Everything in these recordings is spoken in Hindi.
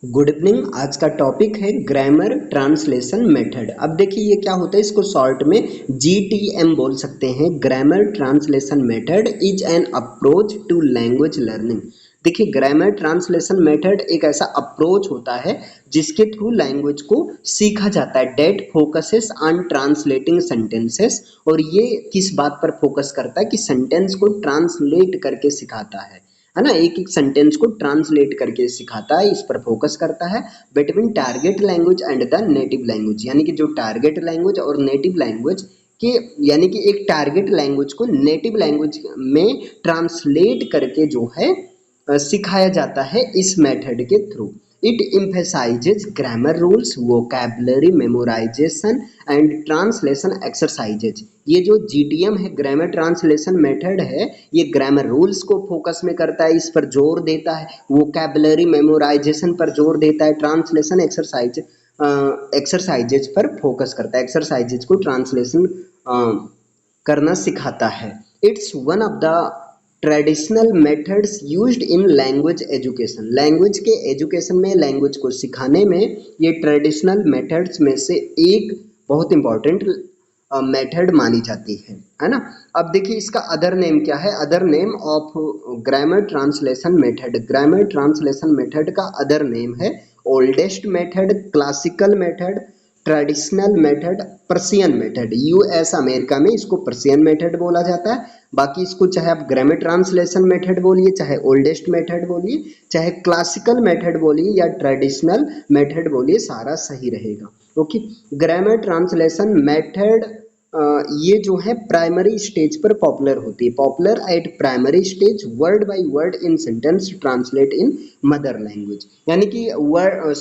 Good evening. आज का टॉपिक है ग्रामर ट्रांसलेशन मेथड। अब देखिए ये क्या होता है, इसको शॉर्ट में GTM बोल सकते हैं। Grammar translation method is an approach to language learning. देखिए ग्रामर ट्रांसलेशन मेथड एक ऐसा अप्रोच होता है जिसके थ्रू लैंग्वेज को सीखा जाता है। That focuses on translating sentences, और ये किस बात पर फोकस करता है कि सेंटेंस को ट्रांसलेट करके सिखाता है ना। एक एक सेंटेंस को ट्रांसलेट करके सिखाता है, इस पर फोकस करता है। Between target language and the native language, यानी कि जो टारगेट लैंग्वेज और नेटिव लैंग्वेज के, यानी कि एक टारगेट लैंग्वेज को नेटिव लैंग्वेज में ट्रांसलेट करके जो है सिखाया जाता है इस मेथड के through. It emphasizes grammar rules, vocabulary memorization and translation exercises। ये जो GTM है, ग्रामर ट्रांसलेशन मेथड है, ये ग्रामर रूल्स को फोकस में करता है, इस पर जोर देता है, वोकैबुलरी मेमोराइजेशन पर जोर देता है, ट्रांसलेशन एक्सरसाइजेज पर फोकस करता है, एक्सरसाइजेज को ट्रांसलेशन करना सिखाता है। It's one of the traditional methods used in language education. Language के एजुकेशन में, लैंग्वेज को सिखाने में ये ट्रेडिशनल मेथड्स में से एक बहुत इंपॉर्टेंट मेथड मानी जाती है ना। अब देखिए इसका अदर नेम क्या है। Other name of grammar translation method, grammar translation method का अदर नेम है oldest method, classical method, traditional method, Persian method. US America में इसको पर्शियन मेथड बोला जाता है। बाकी इसको चाहे आप ग्रामर ट्रांसलेशन मेथड बोलिए, चाहे ओल्डेस्ट मेथड बोलिए, चाहे क्लासिकल मेथड बोलिए या ट्रेडिशनल मेथड बोलिए, सारा सही रहेगा। ओके, ग्रामर ट्रांसलेशन मेथड ये जो है प्राइमरी स्टेज पर पॉपुलर होती है। Popular at primary stage, word by word in sentence translate in mother language, यानी कि वर्ड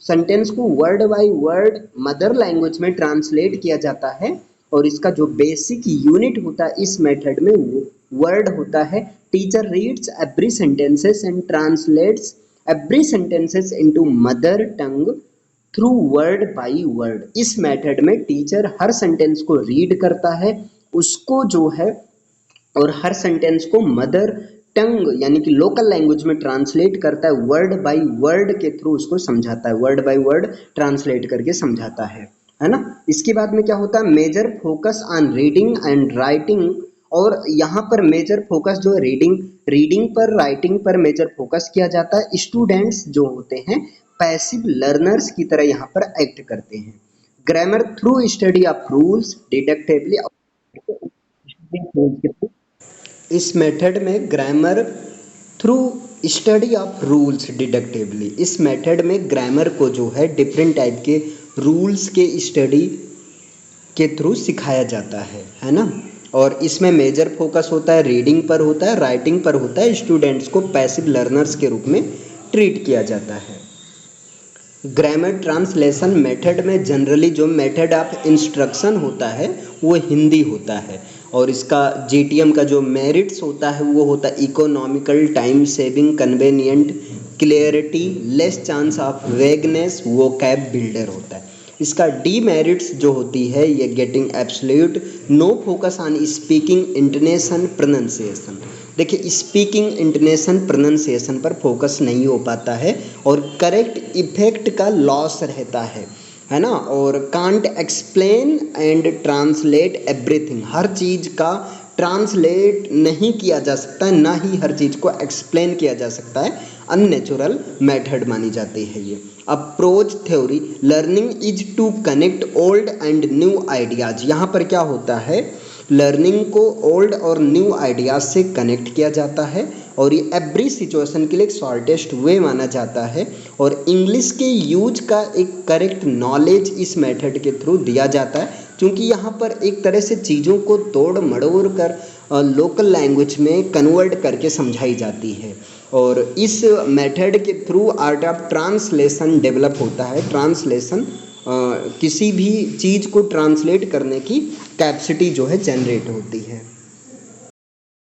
सेंटेंस को word by word mother language में ट्रांसलेट किया जाता है। और इसका जो बेसिक यूनिट होता है इस मेथड में, वो वर्ड होता है। Teacher reads every sentences and translates every sentences into mother tongue through word by word. इस मेथड में टीचर हर सेंटेंस को रीड करता है, उसको जो है, और हर सेंटेंस को मदर टंग यानी कि लोकल लैंग्वेज में ट्रांसलेट करता है, वर्ड बाय वर्ड के थ्रू उसको समझाता है, वर्ड बाय वर्ड ट्रांसलेट करके समझाता है ना। इसके बाद में क्या होता है, major focus on reading and writing. और यहाँ पर मेजर फोकस जो रीडिंग पर, राइटिंग पर मेजर फोकस किया जाता है। स्टूडेंट्स जो होते हैं पैसिव लर्नर्स की तरह यहाँ पर एक्ट करते हैं। Grammar through study of rules डिडक्टिवली। इस मेथड में grammar through study of rules डिडक्टिवली, इस मेथड में ग्रामर को जो है डिफरेंट टाइप के रूल्स के स्टडी के थ्रू सिखाया जाता है ना। और इसमें मेजर फोकस होता है रीडिंग पर, होता है राइटिंग पर, होता है। स्टूडेंट्स को पैसिव लर्नर्स के रूप में ट्रीट किया जाता है। ग्रामर ट्रांसलेशन मेथड में जनरली जो मेथड ऑफ इंस्ट्रक्शन होता है वो हिंदी होता है। और इसका GTM का जो मेरिट्स होता है वो होता है economical, time saving, convenient, clarity, less chance of vagueness, vocab builder होता है। इसका डीमेरिट्स जो होती है ये getting absolute, no focus on speaking, intonation, pronunciation. देखिए स्पीकिंग, इंटोनेशन, प्रोनंसिएशन पर फोकस नहीं हो पाता है, और करेक्ट इफेक्ट का लॉस रहता है ना। और can't explain and translate everything, हर चीज़ का ट्रांसलेट नहीं किया जा सकता है, ना ही हर चीज़ को एक्सप्लेन किया जा सकता है। अननेचुरल मेथड मानी जाती है ये। Approach theory, learning is to connect old and new ideas. यहाँ पर क्या होता है, लर्निंग को ओल्ड और न्यू आइडियाज से कनेक्ट किया जाता है, और ये एवरी सिचुएशन के लिए एक शॉर्टेस्ट वे माना जाता है। और इंग्लिश के यूज का एक करेक्ट नॉलेज इस मेथड के थ्रू दिया जाता है, क्योंकि यहाँ पर एक तरह से चीज़ों को तोड़ मड़ोड़ कर लोकल लैंग्वेज में कन्वर्ट करके समझाई जाती है। और इस मेथड के through art of translation develop होता है। ट्रांसलेशन किसी भी चीज़ को ट्रांसलेट करने की कैपेसिटी जो है जनरेट होती है।